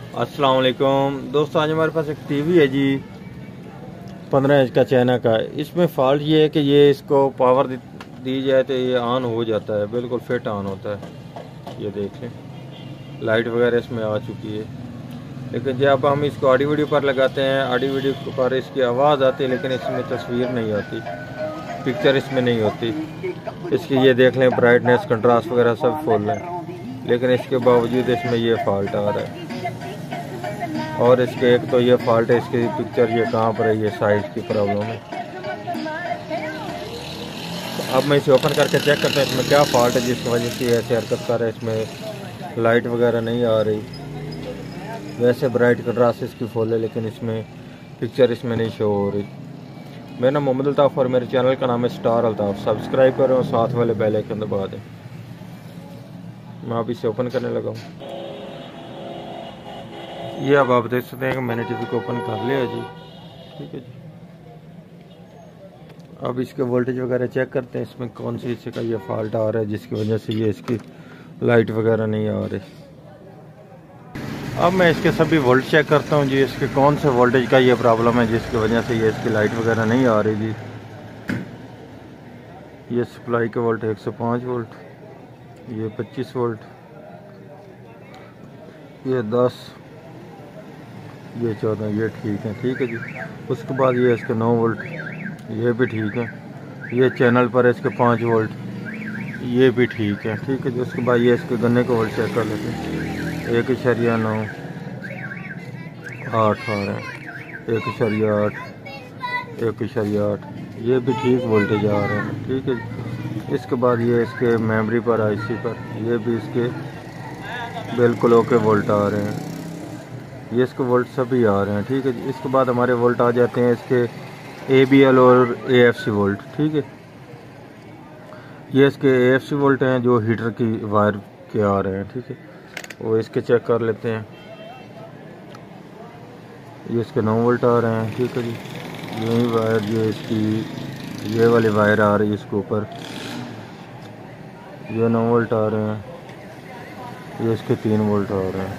अस्सलाम वालेकुम दोस्तों, आज हमारे पास एक टीवी है जी 15 इंच का चाइना का। इसमें फॉल्ट ये है कि ये इसको पावर दी जाए तो ये ऑन हो जाता है, बिल्कुल फिट ऑन होता है। ये देख लें, लाइट वगैरह इसमें आ चुकी है। लेकिन जब हम इसको ऑडियो वीडियो पर लगाते हैं, ऑडियो वीडियो पर इसकी आवाज़ आती है लेकिन इसमें तस्वीर नहीं आती, पिक्चर इसमें नहीं होती। इसकी ये देख लें, ब्राइटनेस कंट्रास्ट वगैरह सब फुल है, लेकिन इसके बावजूद इसमें ये फॉल्ट आ रहा है। और इसके एक तो ये फॉल्ट है, इसकी पिक्चर ये कहाँ पर है, ये साइज की प्रॉब्लम है। तो अब मैं इसे ओपन करके चेक करता हूँ इसमें क्या फॉल्ट है जिसकी वजह से ऐसे हरकत कर रहा है। इसमें लाइट वगैरह नहीं आ रही, वैसे ब्राइट कंट्रास्ट इसकी फुल है लेकिन इसमें पिक्चर इसमें नहीं शो हो रही। मेरा नाम मोहम्मद अल्ताफ़ और मेरे चैनल का नाम है स्टार अल्ताफ़। सब्सक्राइब करें और साथ वाले बेल आइकन दबा दें। मैं अब इसे ओपन करने लगा हूँ। ये अब आप देख सकते हैं कि मैंने टीवी को ओपन कर लिया जी। ठीक है जी, अब इसके वोल्टेज वगैरह चेक करते हैं, इसमें कौन सी हिस्से का ये फॉल्ट आ रहा है जिसकी वजह से ये इसकी लाइट वगैरह नहीं आ रही। अब मैं इसके सभी वोल्ट चेक करता हूँ जी, इसके कौन से वोल्टेज का ये प्रॉब्लम है जिसकी वजह से ये इसकी लाइट वगैरह नहीं आ रही जी। ये सप्लाई के वोल्ट 105 वोल्ट, ये 25 वोल्ट, ये 10, ये 14, ये ठीक है। ठीक है जी, उसके बाद ये इसके 9 वोल्ट, ये भी ठीक है। ये चैनल पर इसके 5 वोल्ट, ये भी ठीक है। ठीक है जी, उसके बाद ये इसके गन्ने को वोल्ट चेक कर लेते हैं। 1.9 8 आ रहे हैं, 1.8 1.8, ये भी ठीक वोल्टेज आ रहे हैं। ठीक है जी, इसके बाद ये इसके मेमोरी पर आईसी पर ये भी इसके बिल्कुल ओके वोल्ट आ रहे हैं, ये इसके वोल्ट सभी आ रहे हैं। ठीक है जी, इसके बाद हमारे वोल्ट आ जाते हैं इसके ABL और AFC वोल्ट। ठीक है, ये इसके AFC वोल्ट हैं जो हीटर की वायर के आ रहे हैं। ठीक है, वो इसके चेक कर लेते हैं। ये इसके 9 वोल्ट आ रहे हैं। ठीक है जी, यही वायर ये इसकी ये वाली वायर आ रही है इसके ऊपर, ये 9 वोल्ट आ रहे हैं, ये इसके 3 वोल्ट आ रहे हैं।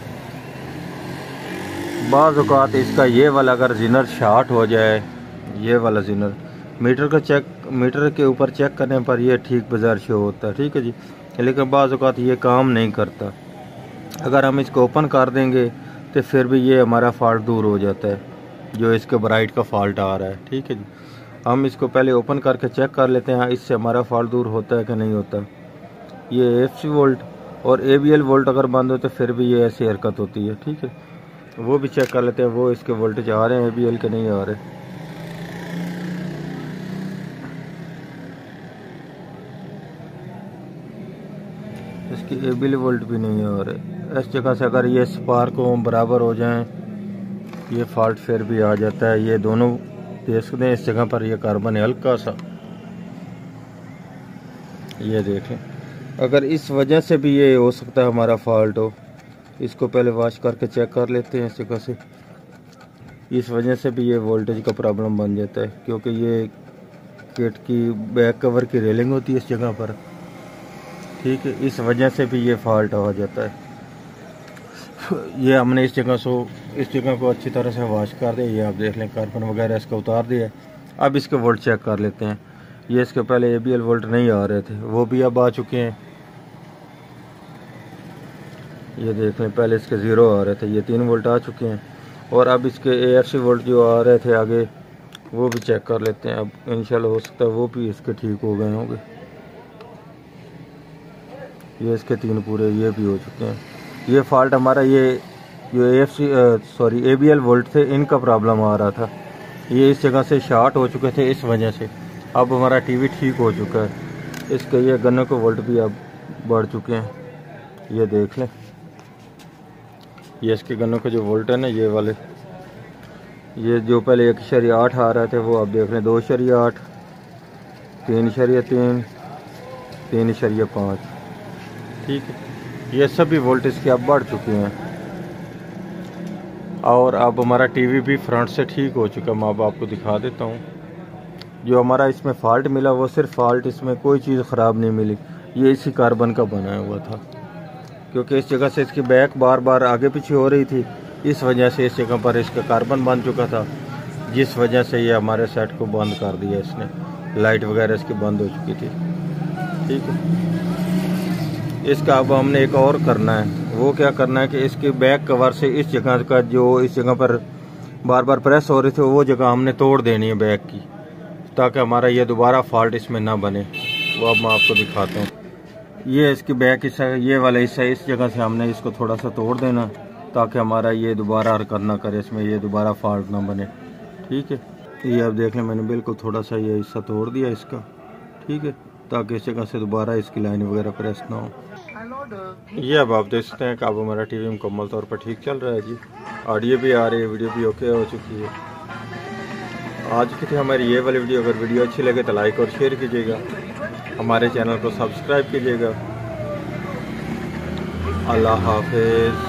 बाज़ औक़ात इसका ये वाला अगर ज़िनर शॉर्ट हो जाए, ये वाला ज़िनर मीटर के ऊपर चेक करने पर ये ठीक बाजार शो होता है। ठीक है जी, लेकिन बाज़ औक़ात ये काम नहीं करता। अगर हम इसको ओपन कर देंगे तो फिर भी ये हमारा फॉल्ट दूर हो जाता है, जो इसके ब्राइट का फॉल्ट आ रहा है। ठीक है जी, हम इसको पहले ओपन करके चेक कर लेते हैं इससे हमारा फॉल्ट दूर होता है कि नहीं होता। ये AFC वोल्ट और ABL वोल्ट अगर बंद हो तो फिर भी ये ऐसी हरकत होती है। ठीक है, वो भी चेक कर लेते हैं, वो इसके वोल्टेज आ रहे हैं ABL के नहीं आ रहे। इसकी ABL वोल्ट भी नहीं आ रहे। इस जगह से अगर ये स्पार्क को बराबर हो जाएं, ये फॉल्ट फिर भी आ जाता है। ये दोनों देख सकते हैं, इस जगह पर ये कार्बन है हल्का सा, ये देखें। अगर इस वजह से भी ये हो सकता है हमारा फॉल्ट हो, इसको पहले वॉश करके चेक कर लेते हैं इस जगह से। इस वजह से भी ये वोल्टेज का प्रॉब्लम बन जाता है, क्योंकि ये किट की बैक कवर की रेलिंग होती है इस जगह पर। ठीक है, इस वजह से भी ये फॉल्ट आ जाता है। ये हमने इस जगह को अच्छी तरह से वॉश कर दिया। ये आप देख लें, कार्बन वगैरह इसका उतार दिया है। अब इसके वोल्ट चेक कर लेते हैं। ये इसके पहले ABL वोल्ट नहीं आ रहे थे, वो भी अब आ चुके हैं। ये देख लें, पहले इसके 0 आ रहे थे, ये 3 वोल्ट आ चुके हैं। और अब इसके AFC वोल्ट जो आ रहे थे आगे, वो भी चेक कर लेते हैं। अब इंशाल्लाह हो सकता है वो भी इसके ठीक हो गए होंगे। ये इसके 3 पूरे ये भी हो चुके हैं। ये फॉल्ट हमारा ये जो ABL वोल्ट थे, इनका प्रॉब्लम आ रहा था। ये इस जगह से शॉर्ट हो चुके थे, इस वजह से अब हमारा टीवी ठीक हो चुका है। इसके ये गन्ने को वोल्ट भी अब बढ़ चुके हैं, ये देख लें। ये इसके गन्नों के जो वोल्ट है ना, ये वाले, ये जो पहले 1.8 आ रहे थे, वो आप देख लें 2.8, 3.3, 3.5। ठीक है, ये सभी वोल्ट इसके अब बढ़ चुके हैं। और अब हमारा टीवी भी फ्रंट से ठीक हो चुका है। मैं अब आपको दिखा देता हूँ। जो हमारा इसमें फॉल्ट मिला, वो सिर्फ फॉल्ट, इसमें कोई चीज़ ख़राब नहीं मिली। ये इसी कार्बन का बनाया हुआ था, क्योंकि इस जगह से इसकी बैक बार बार आगे पीछे हो रही थी, इस वजह से इस जगह पर इसका कार्बन बन चुका था, जिस वजह से ये हमारे सेट को बंद कर दिया इसने। लाइट वगैरह इसकी बंद हो चुकी थी। ठीक है, इसका अब हमने एक और करना है। वो क्या करना है कि इसके बैक कवर से इस जगह का जो इस जगह पर बार बार प्रेस हो रही थी वो जगह हमने तोड़ देनी है बैक की, ताकि हमारा ये दोबारा फॉल्ट इसमें ना बने। वो अब मैं आपको दिखाता हूँ। ये इसकी बैक हिस्सा, ये वाला हिस्सा, इस जगह से हमने इसको थोड़ा सा तोड़ देना ताकि हमारा ये दोबारा हरकत ना करे, इसमें ये दोबारा फॉल्ट ना बने। ठीक है, ये आप देख लें, मैंने बिल्कुल थोड़ा सा ये हिस्सा तोड़ दिया इसका। ठीक है, ताकि इस जगह से दोबारा इसकी लाइन वगैरह प्रेस ना हो। ये अब आप देख सकते हैं कि अब हमारा टीवी मुकम्मल तौर पर ठीक चल रहा है जी। ऑडियो भी आ रही है, वीडियो भी ओके हो चुकी है। आज की थी हमारी ये वाली वीडियो। अगर वीडियो अच्छी लगे तो लाइक और शेयर कीजिएगा, हमारे चैनल को सब्सक्राइब कीजिएगा। अल्लाह हाफिज़।